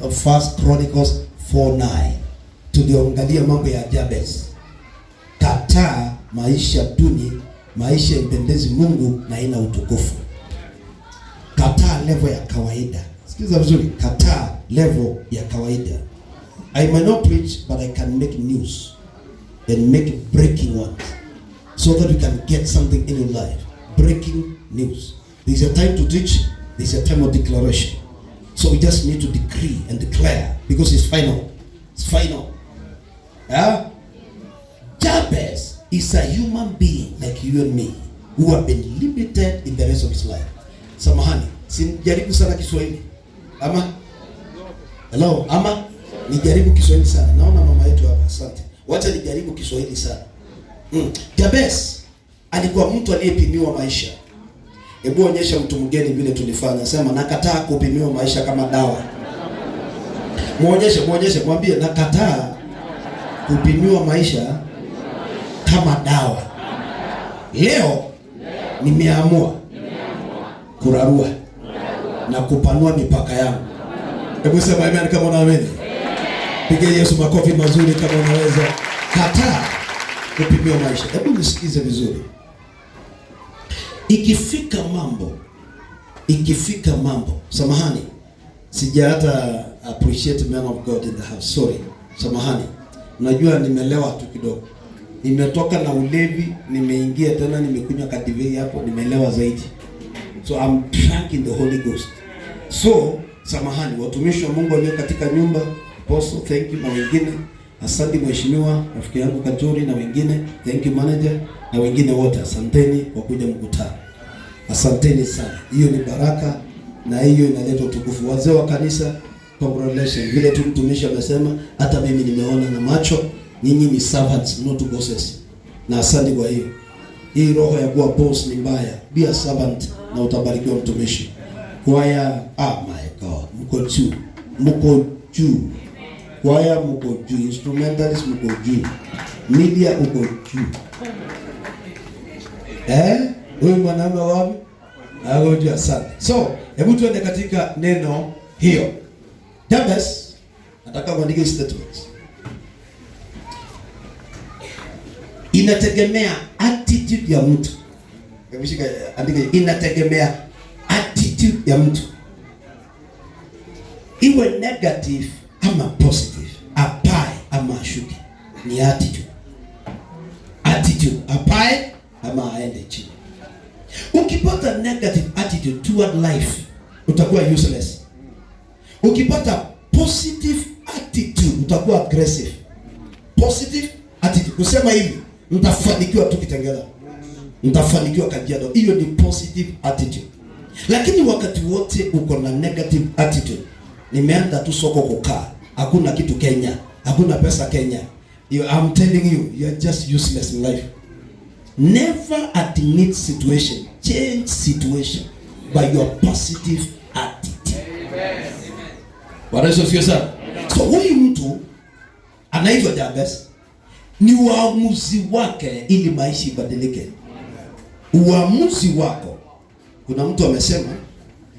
of First Chronicles 4:9. Tuliongalia mambo ya Jabez. Kataa maisha duni, maisha impendezi Mungu na ina utukufu. Kataa level ya kawaida. Sikiza vizuri, kataa level ya kawaida. I might not preach, but I can make news and make breaking ones so that we can get something in your life. Breaking news. There is a time to teach, there is a time of declaration. So we just need to decree and declare because it's final. It's final. Yeah? Jabez is a human being like you and me who have been limited in the rest of his life. Samahani, sijaribu sana Kiswahili. Ama? Hello, ama? Nijaribu Kiswahili sana. Naona mama yetu hapa, asante. Wacha nijaribu Kiswahili sana. Jabez alikuwa mtu aliyepimiwa maisha. Hebu onyesha mtu mgeni vile tulifanya. Sema nakataa kupimiwa maisha kama dawa. Muonyeshe, mwambie nakataa kupimiwa maisha kama dawa. Leo nimeamua kurarua na kupanua mipaka yangu. Hebu sema amen kama unaamini. Piga Yesu makofi mazuri kama unaweza. Kataa kupimiwa maisha. Hebu nisikize vizuri. Ikifika mambo, samahani, sija hata appreciate man of God in the house. Sorry, samahani. Unajua nimelewa tu kidogo. Nimetoka na ulevi, nimeingia tena nimekunywa kadivei hapo, nimelewa zaidi. So I'm drunk in the Holy Ghost. So, samahani, watumishi wa Mungu walio katika nyumba, Apostle, thank you, na wengine, asante mheshimiwa, rafiki yangu Kajori na wengine, thank you manager, na wengine wote, asanteni kwa kuja mkutano. Asanteni sana. Hiyo ni baraka na hiyo inaleta utukufu. Wazee wa kanisa, congratulations. Vile tu mtumishi amesema, hata mimi nimeona na macho, nyinyi ni servants, not bosses. Na asante kwa hiyo. Hii roho ya kuwa boss ni mbaya. Be a servant na utabarikiwa mtumishi. Kwaya, my God, mko juu. Kwaya mko juu, instrumentalist mko juu. Media uko juu. Huyu mwanaume wapi? Agoja sana. So, hebu tuende katika neno hiyo. Jabez, nataka kuandika statements. Inategemea attitude ya mtu. Hebu shika andika, inategemea attitude ya mtu. Iwe negative ama positive, apae ama ashuke. Ni attitude. Attitude, apae ama aende chini. Ukipata negative attitude toward life, utakuwa useless. Ukipata positive attitude, utakuwa aggressive. Positive attitude, kusema hivi, mtafanikiwa tu Kitengela, mtafanikiwa Kajiado. Hiyo ni positive attitude. Lakini wakati wote uko na negative attitude, nimeenda tu soko kukaa, hakuna kitu Kenya, hakuna pesa Kenya, I'm telling you, you're just useless in life. Never admit situation, change situation by your positive attitude. Bwana Yesu asifiwe sana. So huyu mtu anaitwa Jabez, ni uamuzi wake ili maisha ibadilike. Uamuzi wako. Kuna mtu amesema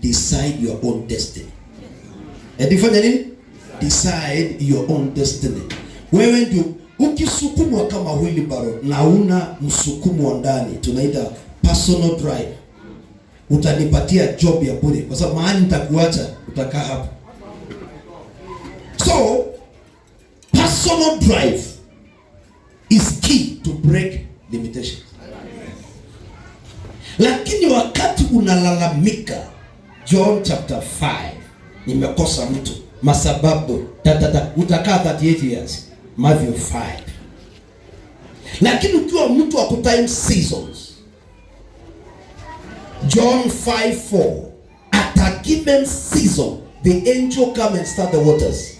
decide your own destiny. Edifanya nini? Decide your own destiny. Wewe ndio ukisukumwa kama wheelbarrow na una msukumo wa ndani, tunaita personal drive. Utanipatia job ya bure kwa sababu mahali nitakuacha utakaa hapo. So personal drive is key to break limitations. Lakini wakati unalalamika, John chapter 5, nimekosa mtu, masababu utakaa 38 years. Matthew 5. Lakini ukiwa mtu wa kutime seasons, John 5:4, at a given season the angel come and start the waters.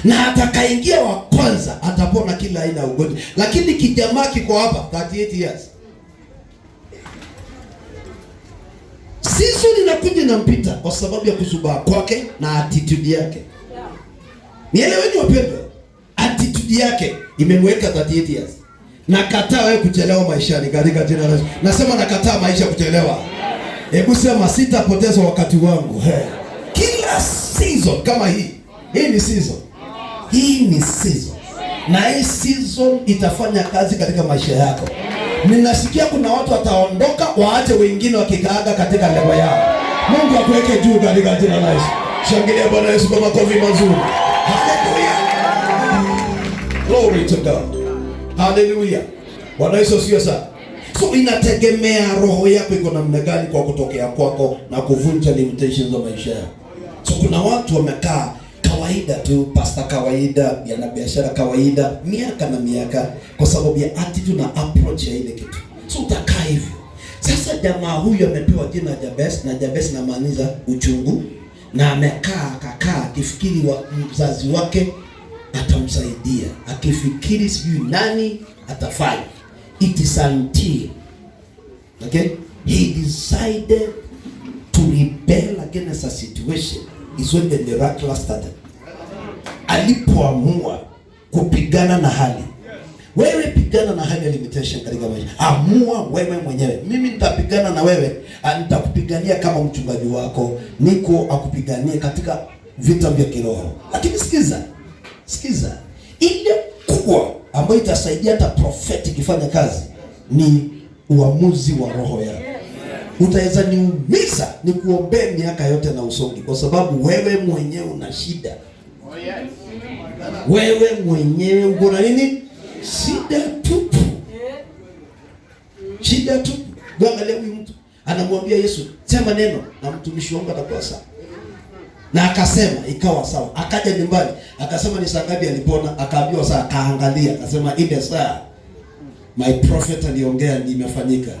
Na atakaingia wa kwanza atapona kila aina ya ugonjwa. Lakini kijamaa kiko hapa 38 years. Season inakuja inampita kwa sababu ya kuzubaa kwake na attitude yake. Nieleweni wapendwa, attitude yake imemweka 38 years. Nakataa wewe kuchelewa maishani katika jina la Yesu. Nasema nakataa maisha kuchelewa. Hebu sema sitapoteza wakati wangu. Kila a season kama hii. Hii ni season. Hii ni season. Na hii season itafanya kazi katika maisha yako. Ninasikia kuna watu wataondoka, waache wengine wakikaaga katika level yao. Mungu akuweke juu katika jina la Yesu. Shangilia Bwana Yesu kwa makofi mazuri. Hallelujah. Glory to God. Hallelujah. Bwana Yesu asifiwe sana. So inategemea roho yako iko namna gani kwa kutokea kwako na kuvunja limitations za maisha yako. So kuna watu wamekaa kawaida tu, pasta kawaida, yana biashara kawaida, miaka na miaka, kwa sababu ya attitude na approach ya ile kitu. So utakaa hivyo. Sasa jamaa huyu amepewa jina Jabez, na Jabez na maanisha uchungu, na amekaa akakaa akifikiri mzazi wake atamsaidia, akifikiri sijui nani atafanya. It is until, okay, he decided to rebel against a situation is when the miracle started. Alipoamua kupigana na hali. Wewe pigana na hali ya limitation katika maisha. Amua wewe mwenyewe. Mimi nitapigana na wewe, nitakupigania kama mchungaji wako, niko akupigania katika vita vya kiroho. Lakini sikiza. Ile kubwa ambayo itasaidia hata prophetic ifanye kazi ni uamuzi wa roho yako. Utaweza niumiza nikuombee miaka yote na usongi, kwa sababu wewe mwenyewe una shida. Wewe mwenyewe uko na nini? Shida tupu. Shida tupu. Angalia huyu mtu anamwambia Yesu, sema neno na mtumishi wangu atakuwa sawa. Na akasema ikawa sawa. Akaja nyumbani, akasema ni saa ngapi alipona? Akaambiwa saa, akaangalia, akasema ile saa my prophet aliongea imefanyika.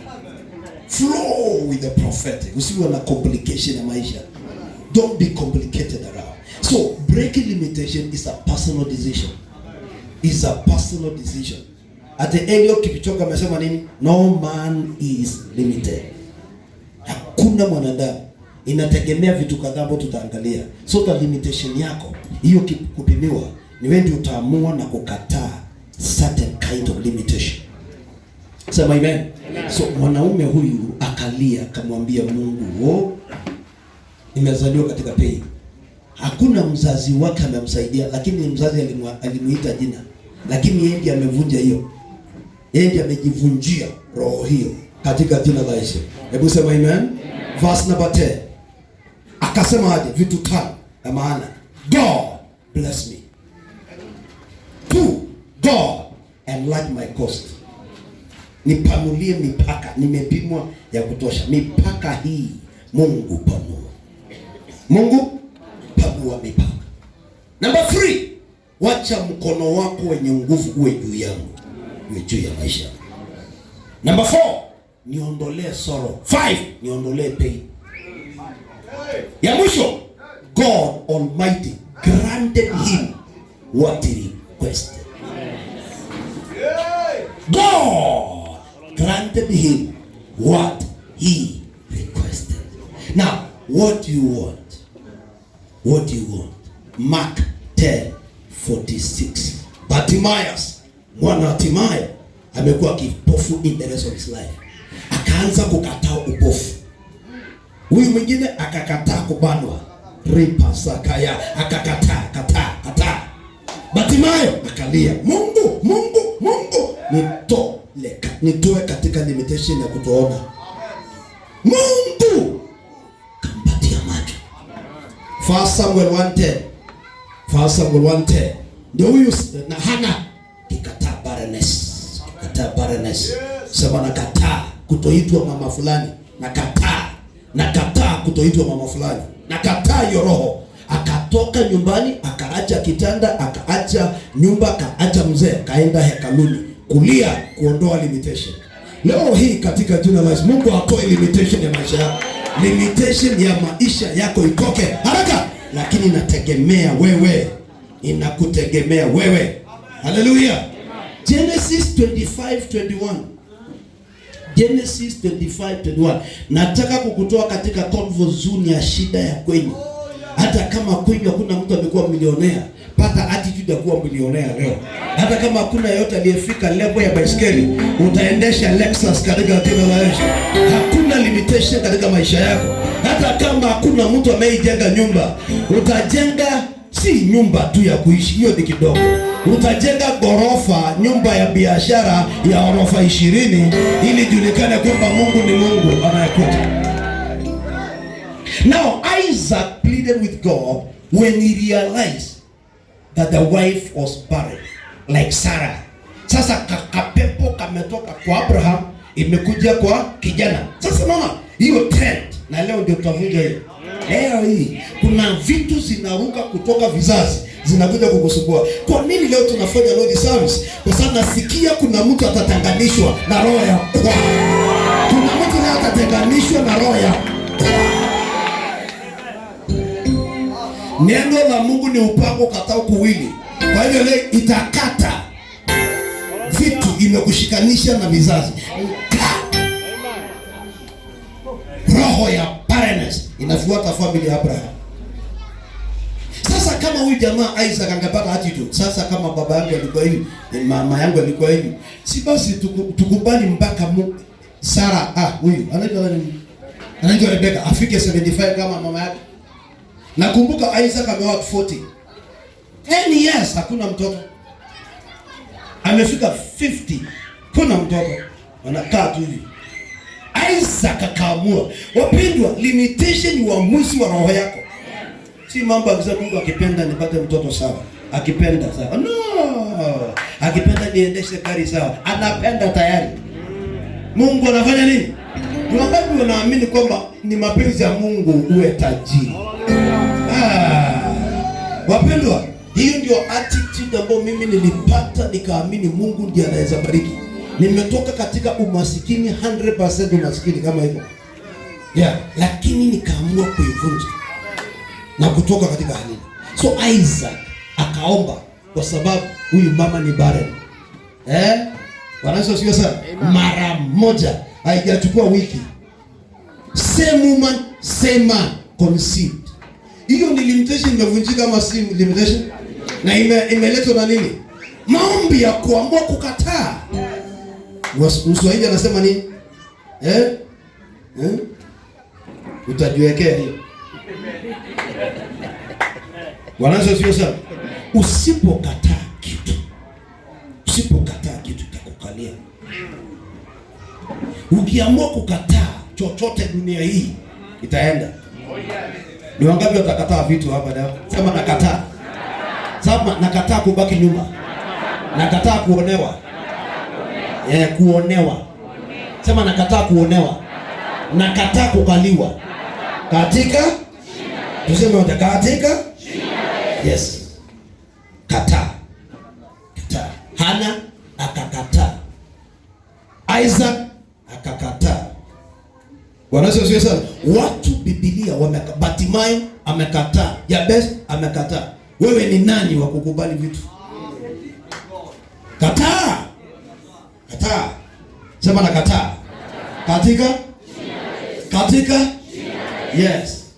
Flow with the prophetic. Usiwe na complication ya maisha. Don't be complicated around. So breaking limitation is a personal decision. Is a personal decision. At the end of Kipchoge amesema nini? No man is limited. Hakuna mwanadamu. Inategemea vitu kadhaa ambavyo tutaangalia. So the limitation yako hiyo kupimiwa ni wewe ndio utaamua na kukataa certain kind of limitation. Sema amen. So mwanaume huyu akalia akamwambia Mungu, nimezaliwa katika pain. Hakuna mzazi wake amemsaidia, lakini mzazi alimuita jina. Lakini yeye ndiye amevunja hiyo. Yeye ndiye amejivunjia roho hiyo katika jina la Yesu. Hebu sema amen. Verse number 10. Akasema aje vitu tano na maana. God bless me. 2. God enlarge my coast. Nipanulie mipaka, nimepimwa ya kutosha. Mipaka hii Mungu panua. Mungu panua mipaka. Number 3, wacha mkono wako wenye nguvu uwe juu yangu, uwe juu ya maisha. Number 4, niondolee sorrow. 5, niondolee pain. Ya mwisho, God Almighty granted him what he requested. God granted him what he requested. Now, what do you want? What do you want? Mark 10:46. Bartimaeus, mwana wa Timayo, amekuwa kipofu in the rest of his life. Akaanza kukataa upofu. Huyu mwingine akakataa kubanwa. Ripa sakaya, akakataa. Bartimayo akalia, Mungu, nitoe katika limitation ya kutoona. Mungu kampatia macho. 1 Samuel 1:10. Ndio huyu na Hana kikataa barrenness. Sema nakataa kutoitwa mama fulani. Nakataa kutoitwa mama fulani. Nakataa hiyo roho. Akatoka nyumbani, akaacha kitanda, akaacha nyumba, akaacha mzee, kaenda hekaluni kulia kuondoa limitation. Leo hii katika jina la Yesu, Mungu atoe limitation ya maisha yako. Limitation ya maisha yako itoke haraka, lakini inategemea wewe. Inakutegemea wewe. Hallelujah. Genesis 25:21. Genesis 25:21. Nataka kukutoa katika comfort zone ya shida ya kwenyu. Hata kama kwenyu hakuna mtu amekuwa milionea, pata attitude ya kuwa milionea leo. Hata kama hakuna yote aliyefika level ya baiskeli, utaendesha Lexus katika tendo la Yesu. Hakuna limitation katika maisha yako. Hata kama hakuna mtu ameijenga nyumba, utajenga si nyumba tu ya kuishi, hiyo ni kidogo. Utajenga gorofa, nyumba ya biashara ya orofa 20 ili julikane kwamba Mungu ni Mungu anayekuja. Now Isaac pleaded with God when he realized that the wife was barren like Sarah. Sasa kapepo kametoka kwa Abraham imekuja kwa kijana. Sasa mama, hiyo trend na leo ndio tutavunja hiyo. Leo hii kuna vitu zinaruka kutoka vizazi zinakuja kukusumbua. Kwa nini leo tunafanya Lord service? Kwa sababu nasikia kuna mtu atatanganishwa na roho ya kwa. Kuna mtu leo atatanganishwa na roho ya kwa. Neno la Mungu ni upako katao kuwili. Kwa hivyo leo itakata vitu imekushikanisha na vizazi. Roho ya barrenness inafuata familia ya Abraham. Sasa kama huyu jamaa Isaac angepata attitude, sasa kama baba yangu alikuwa hivi, mama yangu alikuwa hivi, si basi tukubali mpaka Sarah huyu anaitwa Rebecca afike 75 kama mama yake. Nakumbuka Isaac ameoa 40. 10 years hakuna mtoto. Amefika 50 kuna mtoto. Anakaa tu hivi. Isaac akaamua. Wapendwa, limitation ni uamuzi wa roho yako. Si mambo akisema Mungu akipenda nipate mtoto sawa. Akipenda sawa. No. Akipenda niendeshe gari sawa. Anapenda tayari. Mungu anafanya nini? Ni wakati unaamini kwamba ni mapenzi ya Mungu uwe tajiri. Wapendwa, hiyo ndio attitude ambayo mimi nilipata, nikaamini Mungu ndiye anaweza bariki. Nimetoka katika umasikini 100% umasikini kama hivyo. Lakini nikaamua kuivunja na kutoka katika hali. So Isaac akaomba kwa sababu huyu mama ni barren. Wanaweza sio sana. Mara moja haijachukua wiki. Same woman, same man conceived. Hiyo ni limitation imevunjika kama si limitation. Na imeletwa na nini? Maombi ya kuamua kukataa. Mswahili anasema nini? Utajiwekea hiyo. Wanaanza sio sana. Usipokataa kitu kitakukalia. Ukiamua kukataa chochote dunia hii itaenda. Ni wangapi watakataa vitu hapa leo? Sema nakataa. Sema nakataa kubaki nyuma. Nakataa kuonewa. Kuonewa. Sema nakataa kuonewa. Nakataa kukaliwa. Katika tuseme utakatika? Yes. Kataa. Hana akakataa. Isaac akakataa. Wanasema sana watu Biblia Bartimayo amekataa, Jabez amekataa. Wewe ni nani wa kukubali vitu? Kataa. Sema nakataa. Katika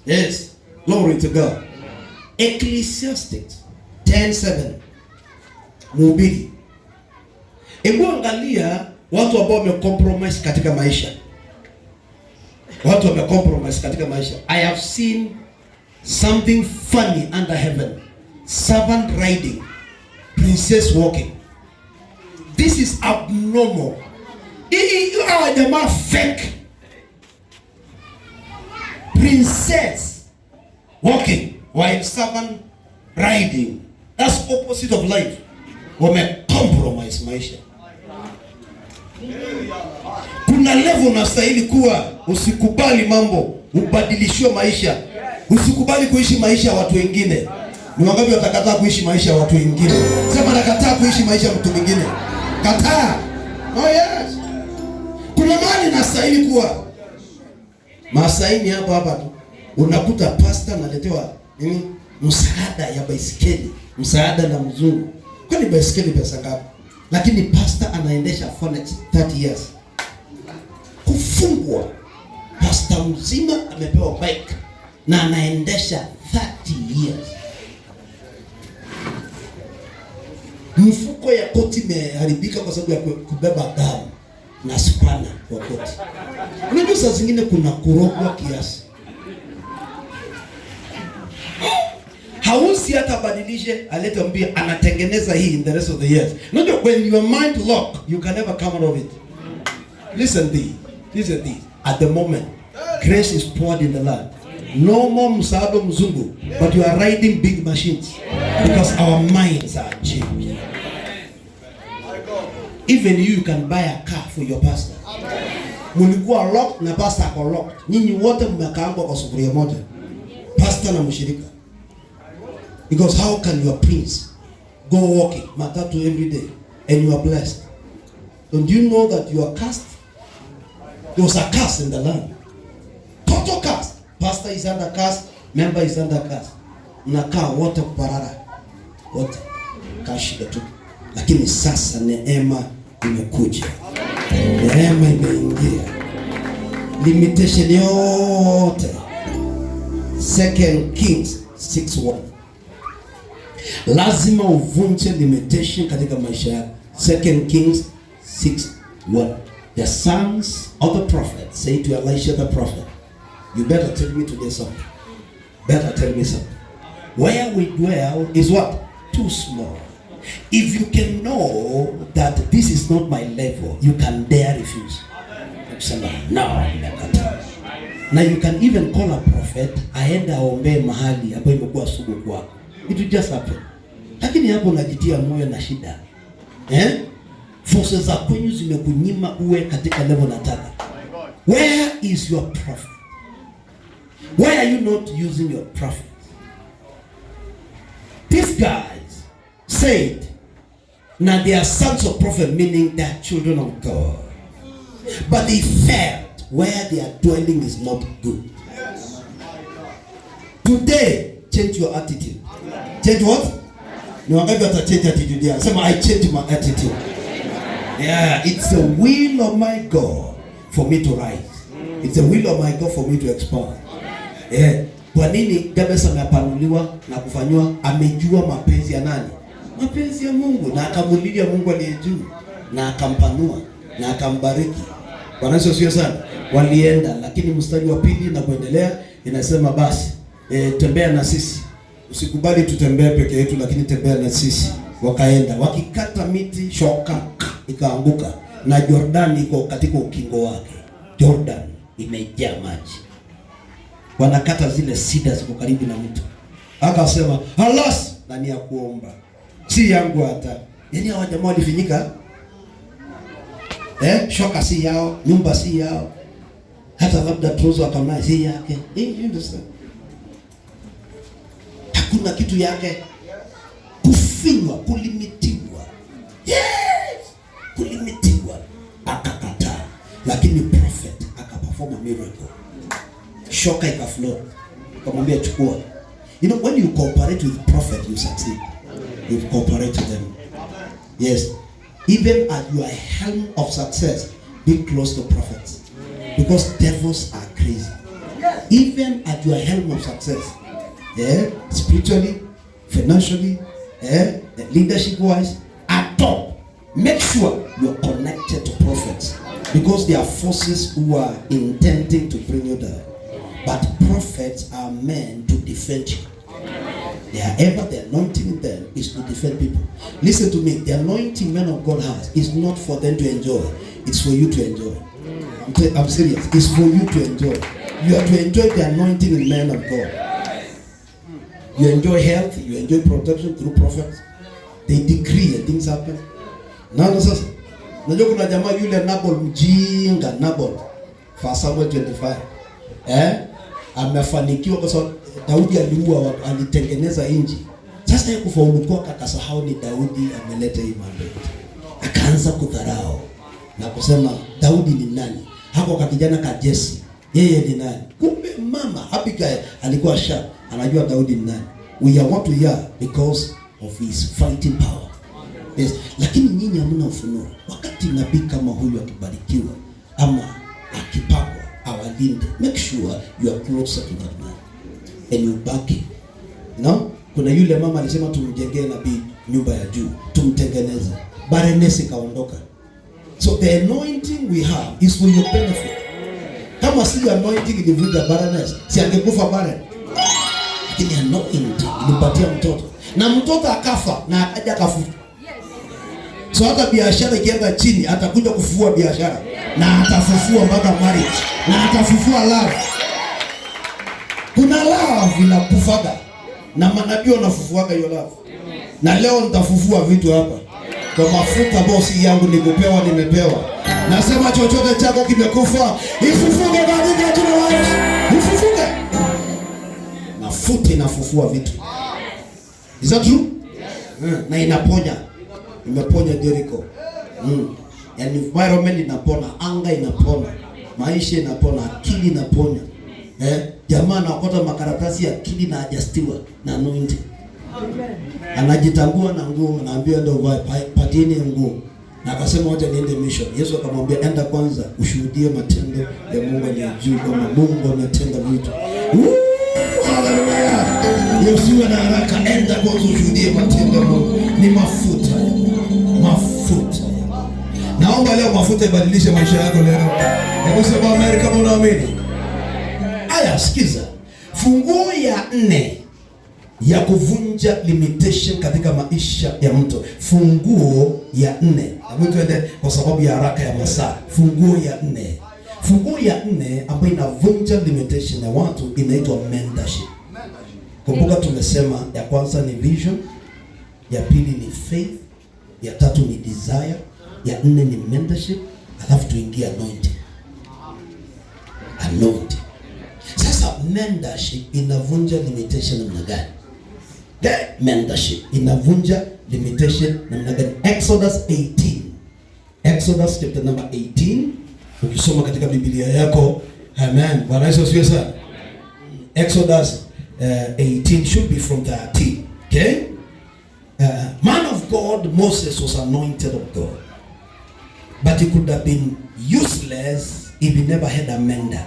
yes. Glory to God. Ecclesiastes 10:7. Mhubiri. Hebu angalia watu ambao wamecompromise katika maisha. I have seen something funny under heaven. Servant riding, princess walking. This is abnormal. You are jamaa fake. Princess walking while servant riding. That's opposite of life. Wamecompromise maisha. Kuna level unastahili kuwa, usikubali mambo ubadilishwe maisha. Usikubali kuishi maisha ya watu wengine. Ni wangapi watakataa kuishi maisha ya watu wengine? Sema nakataa kuishi maisha ya mtu mwingine. Kataa. Oh yes. Kuna mahali nastahili kuwa. Masaini hapa tu. Unakuta pastor analetewa nini? Msaada ya baisikeli, msaada na mzungu. Kwani baisikeli pesa ngapi? Lakini pastor anaendesha for 30 years. Kufungwa. Pastor mzima amepewa bike na anaendesha 30 years. mfuko ya koti imeharibika kwa sababu ya kubeba gamu na spana kwa koti. Unajua saa zingine kuna kurogwa kiasi. Hausi hata badilishe, alete mbia anatengeneza hii in the rest of the years. Unajua when your mind lock, you can never come out of it. Listen this. At the moment, grace is poured in the land. No more msaada mzungu, but you are riding big machines because our minds are changed. Even you can buy a car for your pastor. Mulikuwa locked na pastor ako locked. Nyinyi wote mmekaangwa kwa sufuria moja. Pastor na mshirika. Because how can your prince go walking matatu every day and you are blessed? Don't you know that you are cursed? There was a curse in the land. Total curse. Pastor is under curse, member is under curse. Mnakaa wote kuparara. Wote kashida tu. Lakini sasa neema imekuja. Neema imeingia. Limitation yote. 2 Kings 6:1. Lazima uvunje limitation katika maisha yako. 2 Kings 6:1. The sons of the prophet say to Elisha the prophet, you better tell me today something. Better tell me something. Where we dwell is what? Too small. If you can know that this is not my level, you can dare refuse. No, now you can even call a prophet aende aombe mahali hapo imekuwa sugu kwako. It will just happen. Lakini hapo unajitia moyo na shida. Forces za kwenyu zimekunyima uwe katika level nataka. Where is your prophet? Why are you not using your prophet? These guys said, now they are sons of prophet, meaning they are children of God. But they felt where their dwelling is not good. Today, change your attitude. Change what? No, I'm going to change attitude here. Say, I change my attitude. Yeah, it's the will of my God for me to rise. It's the will of my God for me to expand. Yeah. Kwa nini Jabez amepanuliwa na kufanywa? Amejua mapenzi ya nani? Mapenzi ya Mungu, na akamulilia Mungu aliye juu na akampanua na akambariki. Bwana Yesu asifiwe sana. Walienda, lakini mstari wa pili na kuendelea inasema basi tembea na sisi. Usikubali tutembee peke yetu, lakini tembea na sisi. Wakaenda, wakikata miti, shoka ikaanguka, na Jordan iko katika ukingo wake. Jordan imejaa maji. Wanakata zile sida ziko karibu na mtu. Akasema, "Alas, nani ya kuomba? Si yangu hata." Yaani hao jamaa walifinyika. Shoka si yao, nyumba si yao. Hata labda trozo akamna si yake. You understand? Hakuna kitu yake. Kufinywa, kulimitiwa. Yes! Kulimitiwa. Akakataa. Lakini prophet akaperform a miracle. Shoka ikaflow. Akamwambia chukua. You know, when you cooperate with prophet, you succeed. You cooperate with them. Yes. Even at your helm of success, be close to prophets. Because devils are crazy. Even at your helm of success, spiritually, financially, leadership-wise, at top, make sure you're connected to prophets. Because they are forces who are intending to bring you down. But prophets are meant to defend you. The anointing in them is to defend people. Listen to me, the anointing men of God has is not for them to enjoy. It's for you to enjoy. I'm serious. It's for you to enjoy. You are to enjoy the anointing in men of God. You enjoy health, you enjoy protection through prophets. They decree and things happen. Nano sasa. Najua kuna jamaa yule Nabal mjinga Nabal. For Samuel 25. Amefanikiwa kwa sababu Daudi aliua, alitengeneza inji. Sasa yeye kufaulu kwa akasahau ni Daudi ameleta hii mambo. Akaanza kudharau na kusema Daudi ni nani? Hapo kwa kijana ka Jesse, yeye ni nani? Kumbe mama Abigail alikuwa sharp, anajua Daudi ni nani. We are what we are because of his fighting power. Yes, lakini nyinyi hamna ufunuo. Wakati nabii kama huyu akibarikiwa ama akipakwa awalinde, make sure you are closer to that man and you back him. No? Kuna yule mama alisema tumjengee nabii nyumba ya juu, tumtengeneze. Barrenness ikaondoka. So the anointing we have is for your benefit. Kama si anointing ilivunja barrenness, si angekufa barren. Lakini anointing ilimpatia mtoto. Na mtoto akafa na akaja akafufuka. So hata biashara ikienda chini, atakuja kufufua biashara. Na atafufua mpaka marriage. Na atafufua love. Kuna love inakufaga. Na manabii wanafufuaga hiyo love. Na leo nitafufua vitu hapa. Kwa mafuta bosi yangu nikupewa, nimepewa. Nasema chochote chako kimekufa, ifufuke katika jina la Yesu. Ifufuke. Mafuta inafufua vitu. Is that true? Yes. Na inaponya. Imeponya Jericho. Yani environment inapona, anga inapona, maisha inapona, akili inaponya. Jamaa anakota makaratasi ya akili na ajustiwa na anointing. Anajitambua na nguo, anaambia ndio patieni nguo. Na akasema wacha niende mission. Yesu akamwambia enda kwanza ushuhudie matendo ya Mungu aliye juu, kama Mungu anatenda vitu. Haleluya. Yesu ana haraka, enda kwanza ushuhudie matendo ya Mungu. Ni mafuta. Mafuta. Naomba leo mafuta ibadilishe maisha yako leo. Hebu sema Amerika kama unaamini. Aya, sikiza. Funguo ya 4 ya kuvunja limitation katika maisha ya mtu. Funguo ya 4. Hebu tuende kwa sababu ya haraka ya masaa. Funguo ya 4. Funguo ya 4 ambayo inavunja limitation ya watu inaitwa mentorship. Kumbuka tumesema ya kwanza ni vision, ya pili ni faith, ya tatu ni desire, ya 4 ni mentorship, alafu tuingie anointing. Anointing. Sasa mentorship inavunja limitation namna gani? Mentorship inavunja limitation namna gani? Exodus 18. Exodus chapter number 18. Ukisoma katika Biblia yako, amen. Bwana Yesu asifiwe sana. Exodus 18 should be from 13. Okay? Man of God, Moses was anointed of God. But he could have been useless if he never had a mentor.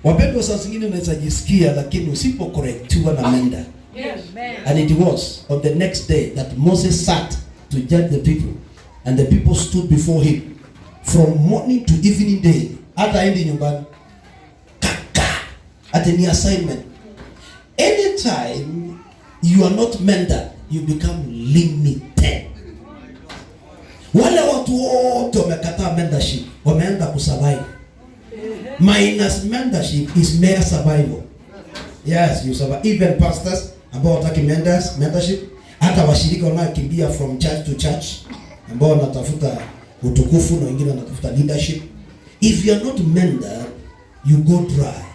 Wapendwa, saa zingine unaweza jisikia lakini usipo correctiwa na mentor. And it was on the next day that Moses sat to judge the people, and the people stood before him from morning to evening day. Hata endi nyumbani. At any assignment. Anytime you are not mentored, you become limited. Wale watu wote wamekataa mentorship, wameenda kusurvive. Minus mentorship is mere survival. Yes, you survive. Even pastors ambao wataki mentorship, hata washirika wanaokimbia from church to church, ambao wanatafuta utukufu na wengine wanatafuta leadership. If you are not mentored, you go dry.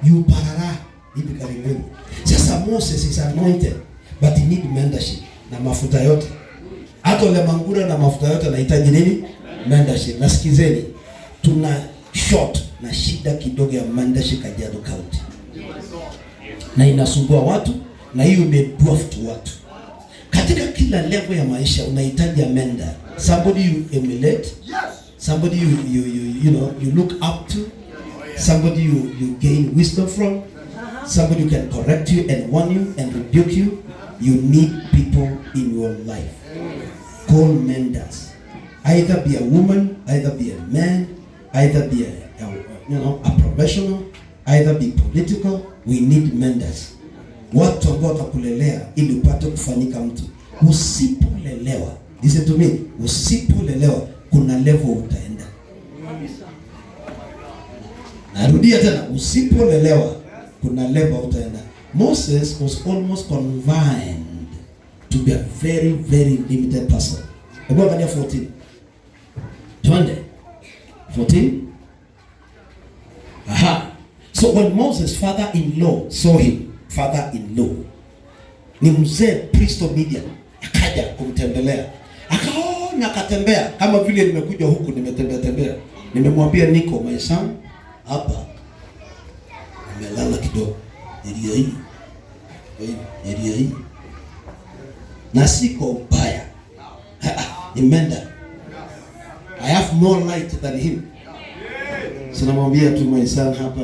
You parara hivi karibuni. Sasa Moses is anointed, but he need mentorship na mafuta yote. Hata ile mangura na mafuta yote anahitaji nini? Mentorship. Nasikizeni, tuna short na shida kidogo ya mentorship Kajiado County. Na inasumbua watu, na hiyo imedwarf watu. Katika kila level ya maisha unahitaji a mentor. Somebody you emulate, somebody you know, you look up to, somebody you gain wisdom from, somebody who can correct you and warn you and rebuke you. You need people in your life. Call mentors. Either be a woman, either be a man, either be a professional, either be political. We need mentors. Watu ambao watakulelea ili upate kufanyika mtu. Usipolelewa, listen to me, usipolelewa kuna level utaenda. Narudia tena, usipolelewa kuna level utaenda. Moses was almost confined to be a very, very limited person. Hebu angalia 14. Twende. 14. Aha. So when Moses' father-in-law saw him, father-in-law ni mzee priest of Midian, akaja kumtembelea. Akaona akatembea kama vile nimekuja huku nimetembea. Nimemwambia niko my son hapa. Amelala kidogo. Area hii. Na siko baya. Imenda. I have more light than him. Sina mwambia tu my son hapa.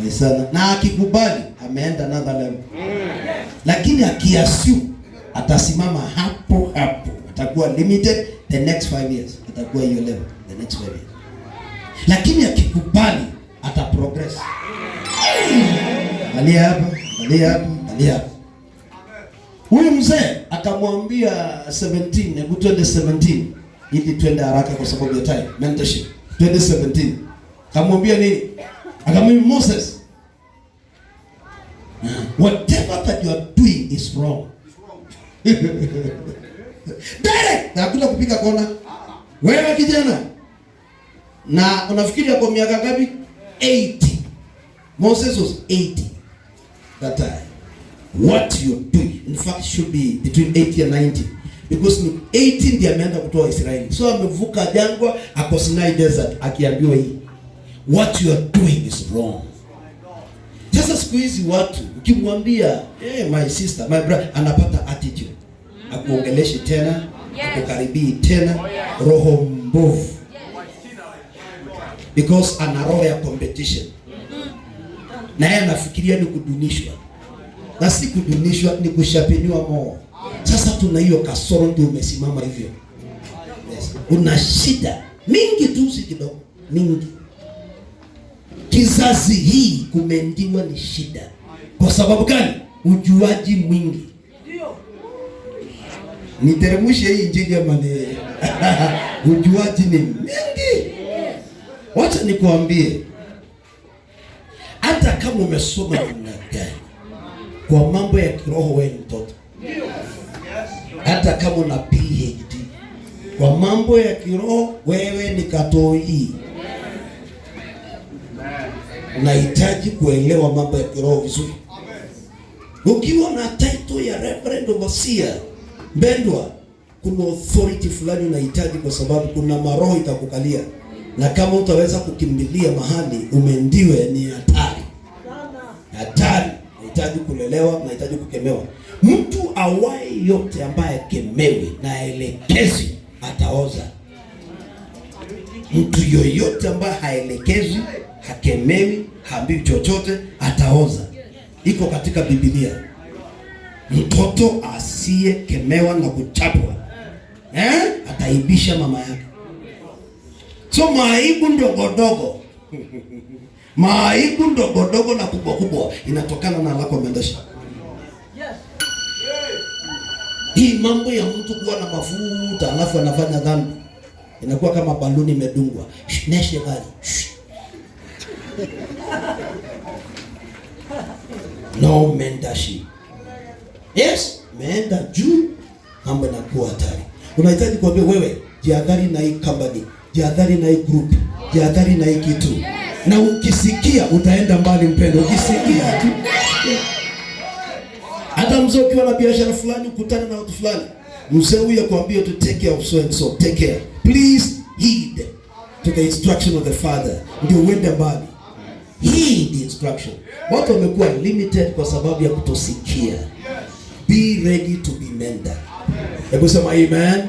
My son. Na akikubali ameenda another level. Lakini akiassume atasimama hapo hapo, atakuwa limited the next 5 years, atakuwa hiyo level the next 5 years. Lakini akikubali ata progress. Angalia hapa, angalia hapa, angalia hapa. Huyu mzee akamwambia 17, hebu twende 17 ili twende haraka kwa sababu ya time, mentorship. Twende 17. Akamwambia nini? Akamwambia Moses, whatever that you are doing is wrong. Direct, hakuna kupiga kona. Wewe kijana, na unafikiri hapo miaka ngapi? 80. Moses was 80 that time. What you do, in fact, should be between 80 and 90, because 80 ndiye ameenda kutoa Israeli. So amevuka jangwa, ako Sinai desert, akiambiwa hii, what you are doing is wrong. Sasa siku hizi watu ukimwambia my sister, my brother, anapata attitude, akuongeleshi tena, akukaribii tena, roho mbovu, because ana roho ya competition, na yeye anafikiria ni kudunishwa. Na si kudunishwa, ni kushapiniwa moyo. Sasa tuna hiyo kasoro, ndio umesimama hivyo. Yes. Una shida mingi tu, si kidogo, mingi. Kizazi hii kumendiwa ni shida. Kwa sababu gani? Ujuaji mwingi. Niteremshe hii injili ya mane. Ujuaji ni mingi. Wacha nikuambie, hata kama umesoma namna gani, kwa mambo ya kiroho wewe ni mtoto. Hata kama una PhD, kwa mambo ya kiroho wewe ni katoi. Unahitaji kuelewa mambo ya kiroho vizuri. Ukiwa na title ya Reverend Overseer, mbendwa, kuna authority fulani unahitaji, kwa sababu kuna maroho itakukalia. Na kama utaweza kukimbilia mahali umendiwe, ni hatari. Hatari. Unahitaji kulelewa, unahitaji kukemewa. Mtu awai yote ambaye kemewi na elekezi ataoza. Mtu yoyote ambaye haelekezwi, hakemewi, haambiwi chochote, ataoza. Iko katika Biblia. Mtoto asiyekemewa na kuchapwa, ataibisha mama yake. So maaibu ndogo maaibu ndogo na kubwa inatokana na lako mendashi. Hii mambo ya mtu kuwa na mafuta alafu anafanya dhambi, inakuwa kama baluni imedungwa. Neshe gari. No mentorship. Yes, meenda juu, mambo yanakuwa hatari. Unahitaji kuambia wewe, jihadhari na hii company, jihadhari na hii group, jihadhari na hii kitu. Na ukisikia utaenda mbali mpendo, ukisikia tu. Hata mzee ukiwa na biashara fulani, ukutana na watu fulani, mzee huyu akwambia to take care of so and so, take care. Please heed to the instruction of the Father. Ndio uende mbali. Heed the instruction. Watu wamekuwa limited kwa sababu ya kutosikia. Be ready to be mentored. Hebu sema amen.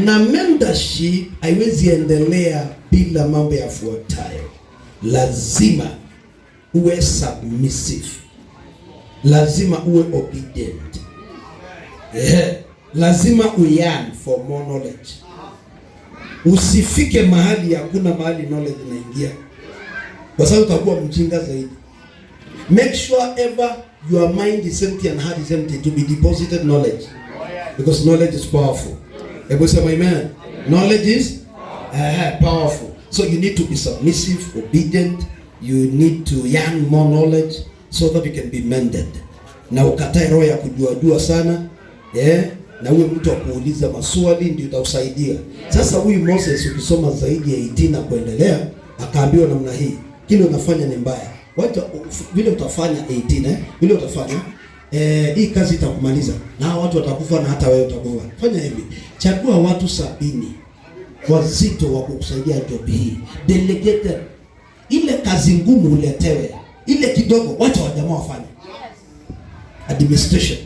Na mentorship haiwezi endelea bila mambo yafuatayo. Lazima uwe submissive. Lazima uwe obedient. Lazima uyearn for more knowledge. Usifike mahali hakuna mahali knowledge inaingia, kwa sababu utakuwa mjinga zaidi. Make sure ever your mind is empty and heart is empty to be deposited knowledge, because knowledge is powerful. Hebu sema amen. Knowledge is powerful. So you need to be submissive, obedient. You need to yearn more knowledge so that you can be mended. Na ukatae roho ya kujua sana, na uwe mtu wa kuuliza maswali, ndio itakusaidia. Sasa huyu Moses ukisoma zaidi ya 18 na kuendelea, akaambiwa namna hii, kile unafanya ni mbaya. Wacha vile utafanya 18 vile utafanya hii kazi itakumaliza. Na watu watakufa na hata wewe utakufa. Fanya hivi. Chagua watu 70 wazito wa kukusaidia job hii. Delegated. Ile kazi ngumu uletewe. Ile kidogo wacha wajamaa wafanye. Administration.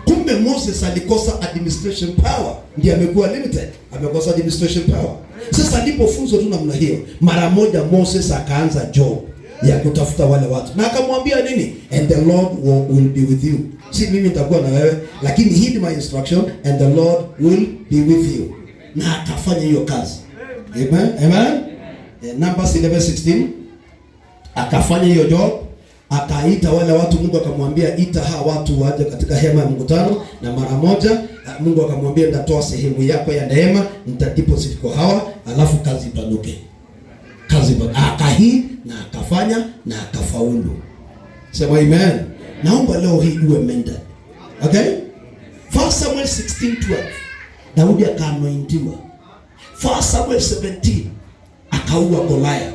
Kumbe Moses alikosa administration power. Ndiye amekuwa limited. Amekosa administration power. Sasa alipofunzwa tu namna hiyo, mara moja Moses akaanza job. ya kutafuta wale watu. Na akamwambia nini? And the Lord will be with you. Si mimi nitakuwa na wewe, lakini heed my instruction and the Lord will be with you. Na akafanya hiyo kazi. Amen. Amen. Numbers 11:16 akafanya hiyo job, akaita wale watu. Mungu akamwambia ita hawa watu waje katika hema ya mkutano, na mara moja Mungu akamwambia nitatoa sehemu yako ya neema, nitadeposit kwa hawa, alafu kazi ipanuke. Kazi akahii na akafanya na akafaulu. Sema amen. Naomba leo hii uwe mentored. Okay? 1 Samuel 16:12 Daudi akaanointiwa. 1 Samuel 17 akaua Goliath.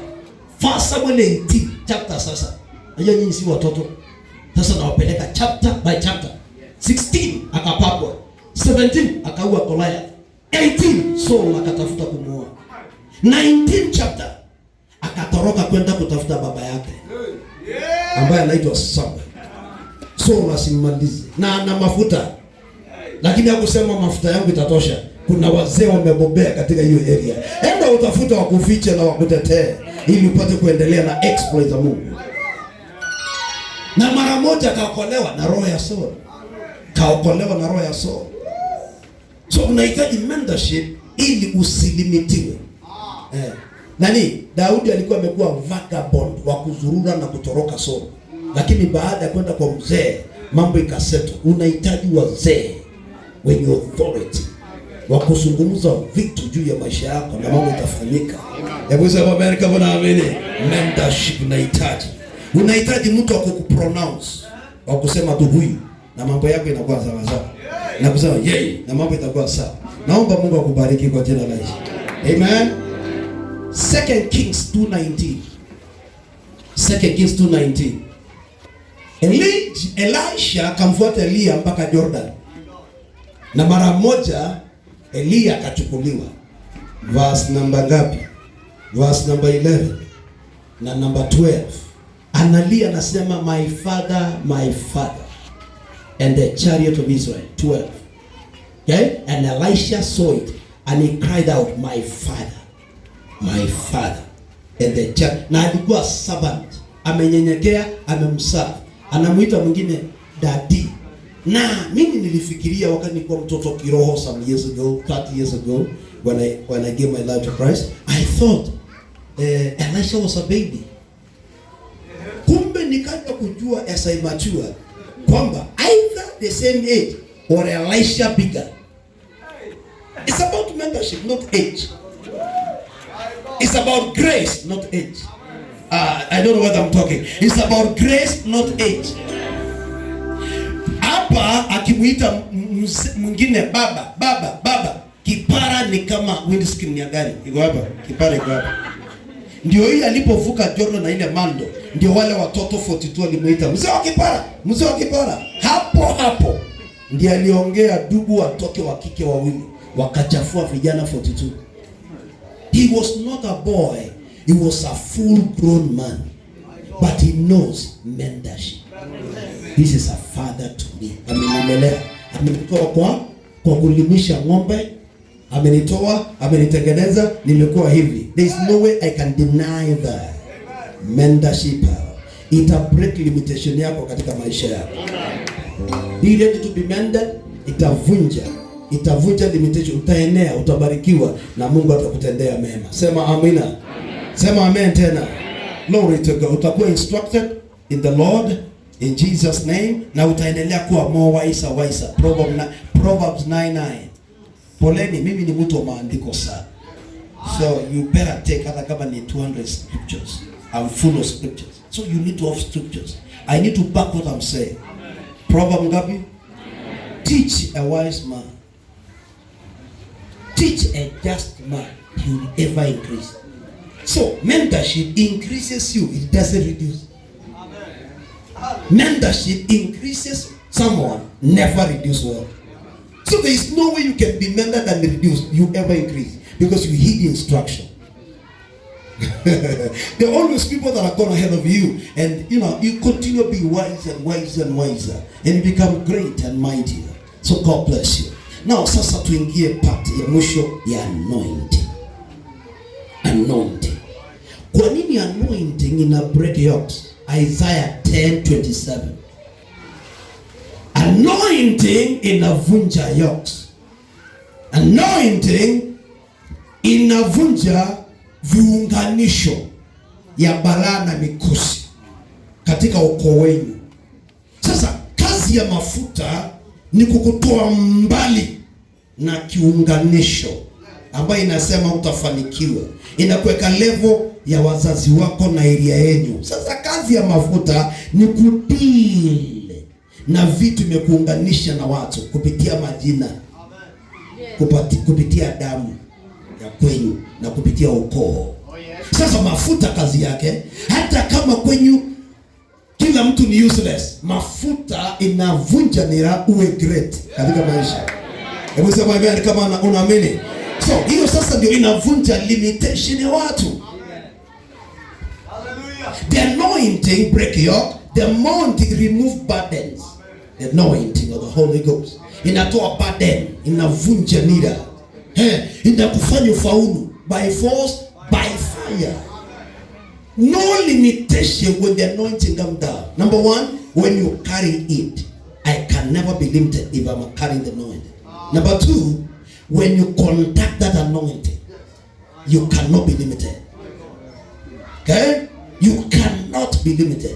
1 Samuel 18 chapter sasa. Najua nyinyi si watoto. Sasa nawapeleka chapter by chapter. 16 akapapwa. 17 akaua Goliath. 18 Saul akatafuta kumuua. 19 chapter akatoroka kwenda kutafuta baba yake ambaye anaitwa Samuel. Saul asimalize na mafuta, lakini hakusema mafuta yangu itatosha. Kuna wazee wamebobea katika hiyo area. Enda utafuta wakufiche na wakutetee ili upate kuendelea na exploit za Mungu. Na mara moja kaokolewa na roho ya Saul. Kaokolewa na roho ya Saul. So unahitaji mentorship ili usilimitiwe. Nani? Daudi alikuwa amekuwa vagabond wa kuzurura na kutoroka Saul. Lakini baada ya kwenda kwa mzee, mambo ikaseto. Unahitaji wazee wenye authority wa kuzungumza vitu juu ya maisha yako na mambo itafanyika. Hebu sema Amerika bwana ameni. Mentorship unahitaji. Unahitaji mtu wa kukupronounce, wa kusema tu huyu na mambo yako inakuwa sawa sawa. Na kusema yeye na mambo itakuwa sawa. Naomba Mungu akubariki kwa jina la Yesu. Amen. 2 Kings 2:19. 2 Kings 2:19. Elisha akamfuata Elia mpaka Jordan. Na mara moja Elia akachukuliwa. Verse number ngapi? Verse number 11 na number 12. Analia anasema my father and the chariot of Israel. 12. Okay? And Elisha saw it and he cried out my father and the chariot. Na alikuwa servant, amenyenyekea, amemserve. Anamuita mwingine daddy. Na mimi nilifikiria wakati nilikuwa mtoto kiroho some years ago, 30 years ago, when I gave my life to Christ, I thought Elisha was a baby. Kumbe nikaja kujua as I mature kwamba either the same age or Elisha bigger. It's about mentorship, not age. It's about grace, not age. I don't know what I'm talking. It's about grace, not age. Hapa akimuita mwingine baba. Kipara ni kama windscreen ya gari. Iko hapa, kipara iko hapa. Ndio hii alipovuka Jordan na ile mando, ndio wale watoto 42 walimuita mzee wa kipara. Hapo ndio aliongea dugu watoke wa kike wawili, wakachafua vijana 42. He was not a boy. He was a full-grown man, but he knows mentorship. This is a father to me. Amenilelea, amenitoa kwa kulimisha ng'ombe, amenitengeneza, nimekuwa hivi. There is no way I can deny that. Mentorship ita break limitation yako katika maisha yako. Be ready to be mentored. Itavunja limitation, utaenea, utabarikiwa na Mungu atakutendea mema. Sema amina. Sema amen tena. Glory to God. Utakuwa instructed in the Lord in Jesus name, na utaendelea kuwa more wiser. Proverbs 9:9. Poleni, mimi ni mtu wa maandiko sana. So you better take hata kama ni 200 scriptures. I'm full of scriptures. So you need to have scriptures. I need to back what I'm saying. Proverb ngapi? Teach a wise man. Teach a just man. He will ever increase. So mentorship increases you. It doesn't reduce. Mentorship increases someone, never reduce one. So there is no way you can be mentored and reduce. You ever increase because you heed the instruction. There are always people that are gone ahead of you, and you continue to be wiser and wiser, and you become great and mightier. So God bless you. Now sasa tuingie part ya mwisho ya anointing. Kwa nini anointing ina break yokes? Isaiah 10:27. Anointing inavunja yokes. Anointing inavunja viunganisho ya balaa na mikosi katika ukoo wenu. Sasa kazi ya mafuta ni kukutoa mbali na kiunganisho ambayo inasema utafanikiwa, inakuweka level ya wazazi wako na area yenu. Sasa kazi ya mafuta ni kudeal na vitu imekuunganisha na watu kupitia majina, kupitia damu ya kwenyu na kupitia ukoo. Sasa mafuta kazi yake, hata kama kwenyu kila mtu ni useless, mafuta inavunja nira uwe great katika maisha. Hebu sema amen kama unaamini. So hiyo sasa ndio inavunja limitation ya watu. The anointing break yoke, the anointing remove burdens. The anointing of the Holy Ghost inatoa burden, inavunja nira, inakufanya ufaulu by force, by fire. No limitation when the anointing comes down. Number one, when you carry it, I can never be limited if I'm carrying the anointing. Number two, when you contact that anointing, you cannot be limited. Okay? You cannot be limited.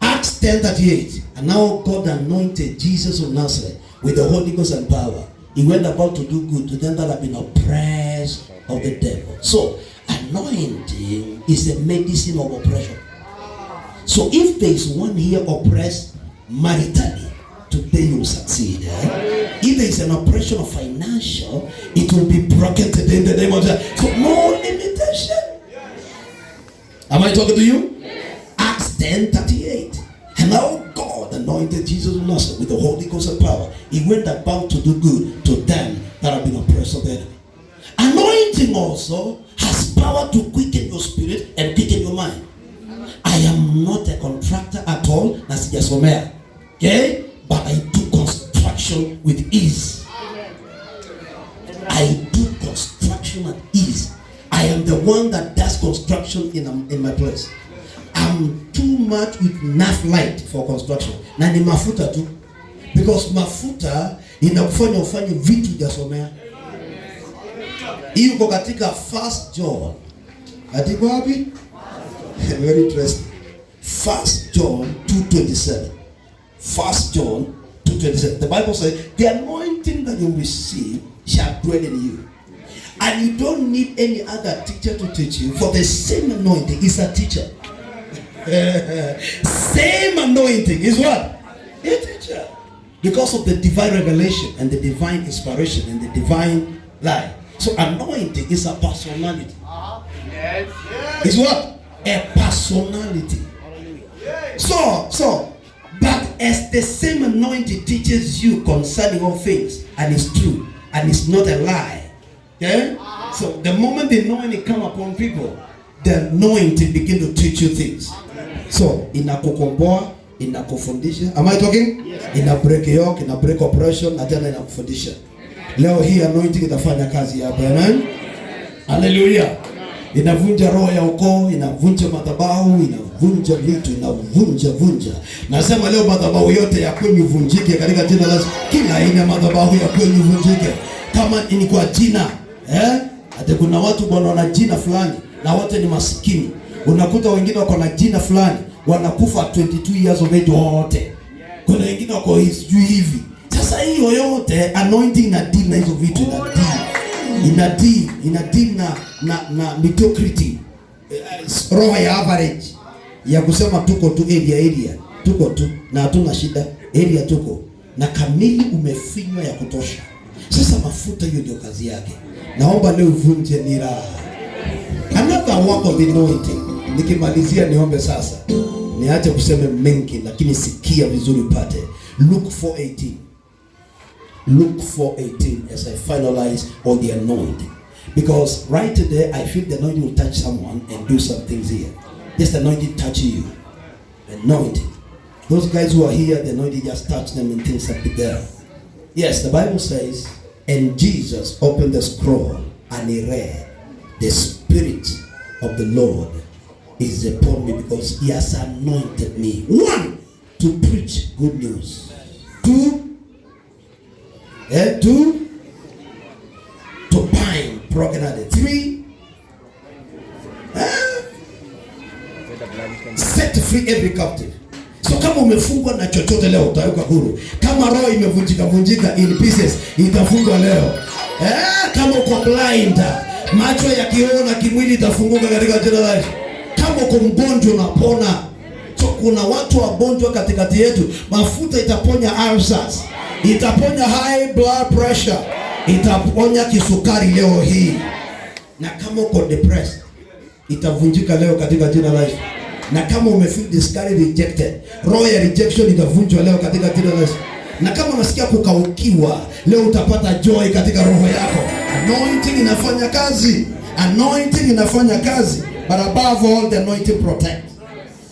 Acts 10:38. And now God anointed Jesus of Nazareth with the Holy Ghost and power. He went about to do good to them that have been oppressed of the devil. So, anointing is a medicine of oppression. So, if there is one here oppressed maritally, today you will succeed. If there is an oppression of financial, it will be broken today in the name of Jesus. So, no limitation. Am I talking to you? Acts 10:38. And now God anointed Jesus of Nazareth with the Holy Ghost and power. He went about to do good to them that have been oppressed of the enemy. Anointing also has power to quicken your spirit and quicken your mind. I am not a contractor at all, na sijasomea. Okay? But I do construction with ease. I do construction at ease. I am the one that does construction in my place. I'm too much with enough light for construction. Na ni mafuta tu. Because mafuta inakufanya ufanye vitu hujasomea. Hii uko katika 1 John. Katika wapi? Very interesting. 1 John 2:27. 1 John 2:27. The Bible says, the anointing that you receive shall dwell in you. And you don't need any other teacher to teach you, for the same anointing is a teacher. Same anointing is what? A teacher. Because of the divine revelation and the divine inspiration and the divine life. So anointing is a personality. Yes. It's what? A personality. So, but as the same anointing teaches you concerning all things, and it's true, and it's not a lie. Okay? So the moment the anointing come upon people, the anointing begin to teach you things. So inakukomboa, inakufundisha. Am I talking? Yes. Ina break yoke, ina break oppression, na tena inakufundisha. Leo hii anointing itafanya kazi hapa. Amen. Hallelujah. Inavunja roho ya ukoo, inavunja madhabahu, inavunja vitu, inavunja. Nasema leo madhabahu yote ya kwenu vunjike katika jina la Yesu. Kila aina madhabahu ya kwenu vunjike. Kama ni kwa jina, hata kuna watu bwana wana jina fulani na wote ni maskini. Unakuta wengine wako na jina fulani wanakufa 22 years of age wote. Kuna wengine wako hivi. Sasa hiyo yote anointing na deal na hizo vitu ina deal na mediocrity. Roho ya average ya kusema tuko tu area tuko tu na hatuna shida, area tuko na kamili umefinywa ya kutosha. Sasa mafuta hiyo ndio kazi yake. Naomba leo uvunje nira. Another work of anointing. Nikimalizia niombe sasa. Niache kusema mengi lakini sikia vizuri upate. Luke 4:18. Luke 4:18 as I finalize on the anointing. Because right today I feel the anointing will touch someone and do some things here. Just anointing touching you. Anointing. Those guys who are here, the anointing just touch them and things have begun. Yes, the Bible says, and Jesus opened the scroll and he read, the Spirit of the Lord is upon me because he has anointed me. 1, to preach good news. 2, to bind brokenhearted. 3, set free every captive. So kama umefungwa na chochote leo utaweka huru. Kama roho imevunjika in pieces itafungwa leo. Kama uko blind, macho yakiona kimwili itafunguka katika jina la Yesu. Kama uko mgonjwa unapona. So kuna watu wagonjwa katikati yetu, mafuta itaponya ulcers, itaponya high blood pressure, itaponya kisukari leo hii. Na kama uko depressed, itavunjika leo katika jina la Yesu. Na kama umefeel discouraged, rejected, roho ya rejection itavunjwa leo katika jina la Yesu. Na kama unasikia kukaukiwa, leo utapata joy katika roho yako. Anointing inafanya kazi. Anointing inafanya kazi. But above all, the anointing protects.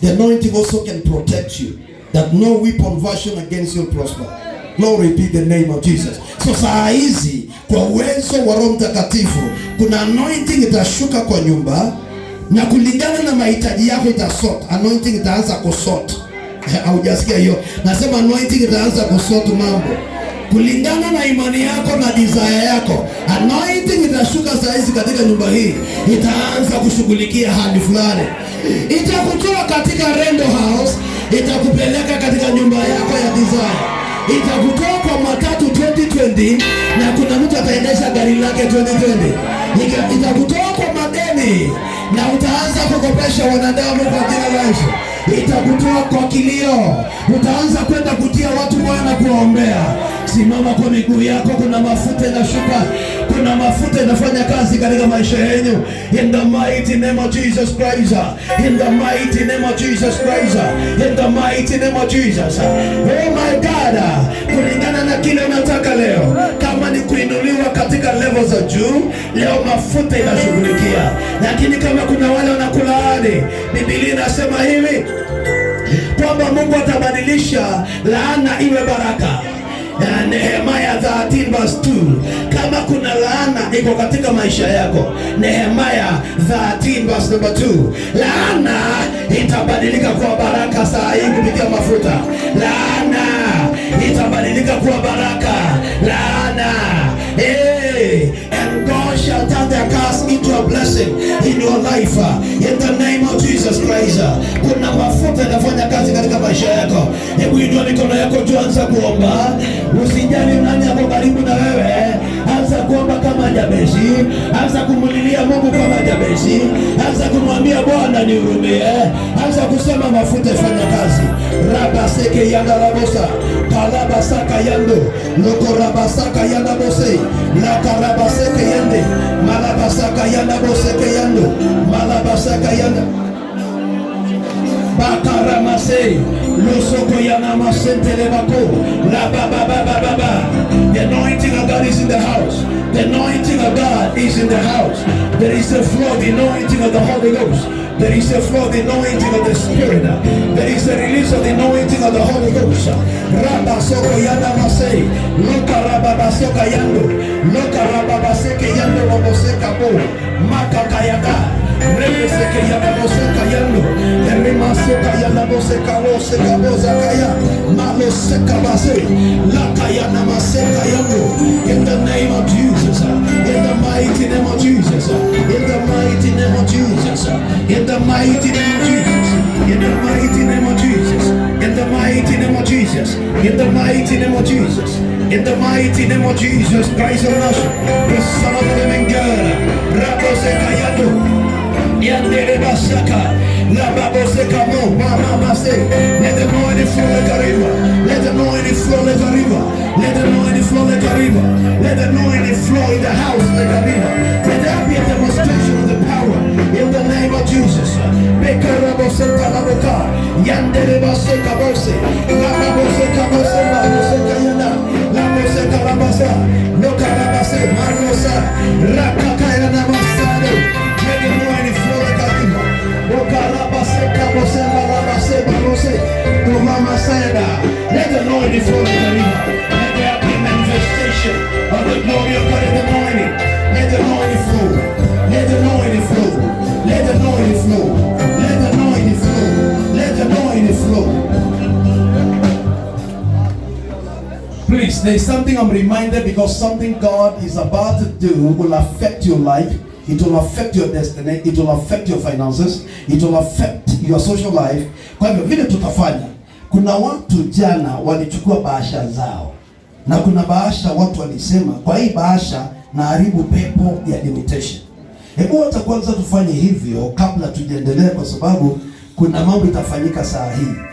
The anointing also can protect you, that no weapon fashioned against you prosper. Glory be the name of Jesus. So saa hizi kwa uwezo wa Roho Mtakatifu kuna anointing itashuka kwa nyumba, na kulingana na mahitaji yako itasort. Anointing itaanza kusort. Haujasikia hiyo? Nasema anointing itaanza kusort mambo kulingana na imani yako na desire yako. Anointing itashuka saa hizi katika nyumba hii, itaanza kushughulikia hali fulani. Itakutoa katika rendo house, itakupeleka katika nyumba yako ya desire. Itakutoa kwa matatu 2020 na kuna mtu ataendesha gari lake 2020. Itakutoa kwa madeni na utaanza kukopesha wanadamu kwa jina la Yesu. Itakutoa kwa kilio, utaanza kwenda kutia watu moyo na kuwaombea. Simama kwa miguu yako, kuna mafuta inashuka, kuna mafuta inafanya kazi katika maisha yenu. In the mighty name of Jesus Christ. In the mighty name of Jesus Christ. In the mighty name of Jesus. Oh my God. Kulingana na kile unataka leo, kama ni kuinuliwa katika level za juu, leo mafuta inashughulikia. Lakini kama kuna wale wanakulaani, Biblia inasema hivi kwamba Mungu atabadilisha laana iwe baraka. Nehemia 13 verse 2. Kama kuna laana iko katika maisha yako, Nehemia 13 verse number 2, laana itabadilika kuwa baraka saa hii kupitia mafuta. Laana itabadilika kuwa baraka. Laana and God shall turn their curse into a blessing in your life in the name of Jesus Christ. Kuna mafuta yanafanya kazi katika maisha yako. Hebu inua mikono yako juu, anza kuomba. Usijali nani hapo karibu na wewe, anza kuomba kama Jabesi, anza kumulilia Mungu kama Jabesi, anza kumwambia Bwana nihurumie, anza kusema mafuta ifanye kazi. Rabaseke yanda rabosa, kalabasaka yando, loko rabasaka yanda bose, la karabaseke yande, malabasaka yanda boseke yando, malabasaka yanda Bakaramase, Losoko Yanamase Telebako, La Baba Baba Baba. The anointing of God is in the house. The anointing of God is in the house. There is a flow, the anointing of the Holy Ghost. There is a flow, the anointing of the Spirit. There is a release of the anointing of the Holy Ghost. Rabba Soko Yanamase, Loka Rabba Soka Yando, Loka Rabba Seke Yando Roboseka Bo, Makakayaka. Remeseke Yanaboseka Yando, Remaseka Yanaboseka Roseka Bozakaya, Maloseka Base, Lakayana Maseka Yando, in the name of Jesus, in the mighty name of Jesus, in the mighty name of Jesus, in the mighty name of Jesus, in the mighty name of Jesus, in the mighty name of Jesus, in the mighty name of Jesus, in the mighty name of Jesus Christ of Nazareth, the Son of the living God, Raboseka Yando. Yandere basaka, la baboseka mo, mama mase. Let the anointing flow like a river. Let the anointing flow like a river. Let the anointing flow like a river. Let the anointing flow in the house like a river. Let there be a demonstration of the power in the name of Jesus. Bekara boseka la boka, yandere baseka bose, la baboseka bose, la boseka yanda, la boseka la basa, loka la base, marlosa, rakaka yana masade. Let the anointing flow like a river. Let the anointing flow like a river. Let there be manifestation of the glory of God in the anointing. Let the anointing flow. Let the anointing flow. Let the anointing flow. Let There is something I'm reminded, because something God is about to do will affect your life. It will affect your destiny. It will affect your finances. It will affect your social life. Kwa hivyo vile tutafanya, kuna watu jana walichukua bahasha zao, na kuna bahasha watu walisema, kwa hii bahasha na haribu pepo ya limitation. Hebu wacha kwanza tufanye hivyo kabla tujaendelea, kwa sababu kuna mambo itafanyika saa hii.